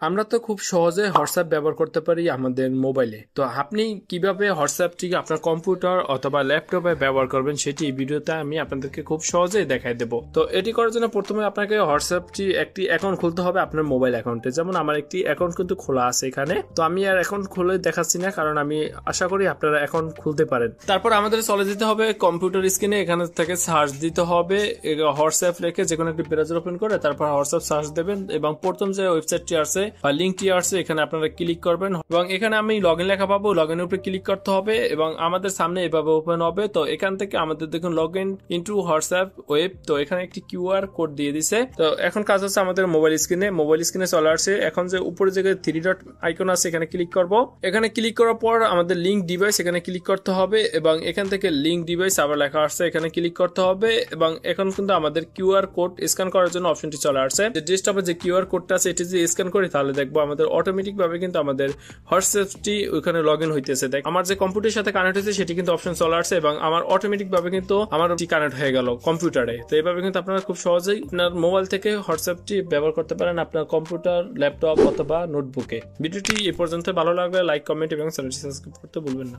আমরা তো খুব সহজে হোয়াটসঅ্যাপ ব্যবহার করতে পারি আমাদের মোবাইলে। তো আপনি কিভাবে হোয়াটসঅ্যাপটি আপনার কম্পিউটার অথবা ল্যাপটপে ব্যবহার করবেন সেটি এই ভিডিওতে আমি আপনাদেরকে খুব সহজেই দেখাই দেব। তো এটি করার জন্য প্রথমে আপনাকে হোয়াটসঅ্যাপটি একটি অ্যাকাউন্ট খুলতে হবে আপনার মোবাইল অ্যাকাউন্টে। যেমন আমার একটি অ্যাকাউন্ট কিন্তু খোলা আছে এখানে, তো আমি আর অ্যাকাউন্ট খুলে দেখাচ্ছি না, কারণ আমি আশা করি আপনারা অ্যাকাউন্ট খুলতে পারেন। তারপর আমাদের চলে যেতে হবে কম্পিউটার স্ক্রিনে, এখানে থেকে সার্চ দিতে হবে হোয়াটসঅ্যাপ রেখে যে কোনো একটি ব্রাউজার ওপেন করে তারপর হোয়াটসঅ্যাপ সার্চ দেবেন এবং প্রথম যে ওয়েবসাইটটি আছে বা লিঙ্কটি আছে এখানে আপনারা ক্লিক করবেন এবং এখানে আমি লগইন লেখা পাবো, লগইনের উপরে ক্লিক করতে হবে এবং আমাদের সামনে এভাবে ওপেন হবে। তো এখান থেকে আমাদের দেখুন লগইন ইনটু হোয়াটসঅ্যাপ ওয়েব, তো এখানে একটি কিউআর কোড দিয়ে দিছে। তো এখন কাজ হচ্ছে আমাদের মোবাইল স্ক্রিনে চলে আসছে। এখন যে উপরে যে থ্রি ডট আইকন আছে এখানে ক্লিক করব। এখানে ক্লিক করার পর আমাদের লিঙ্ক ডিভাইস এখানে ক্লিক করতে হবে এবং এখান থেকে লিঙ্ক ডিভাইস আবার লেখা আসছে এখানে ক্লিক করতে হবে এবং এখন কিন্তু আমাদের কিউআর কোড স্ক্যান করার জন্য অপশনটি চলে আসছে। যে ডেস্কটপে যে কিউআর কোডটা আছে এটি যদি স্ক্যান করি তাহলে দেখবো আমাদের অটোমেটিক ভাবে কিন্তু আমাদের হোয়াটসঅ্যাপটি ওখানে লগ ইন হইতেছে। দেখ আমার যে কম্পিউটারের সাথে কানেক্ট হয়েছে সেটি কিন্তু অপশন চলে আসছে এবং আমার অটোমেটিক ভাবে কিন্তু আমার কানেক্ট হয়ে গেল কম্পিউটারে। তো এইভাবে কিন্তু আপনারা খুব সহজেই আপনার মোবাইল থেকে হোয়াটসঅ্যাপটি ব্যবহার করতে পারেন আপনার কম্পিউটার, ল্যাপটপ অথবা নোটবুকে। ভিডিওটি এই পর্যন্ত ভালো লাগলে লাইক, কমেন্ট এবং চ্যানেলটি সাবস্ক্রাইব করতে ভুলবেন না।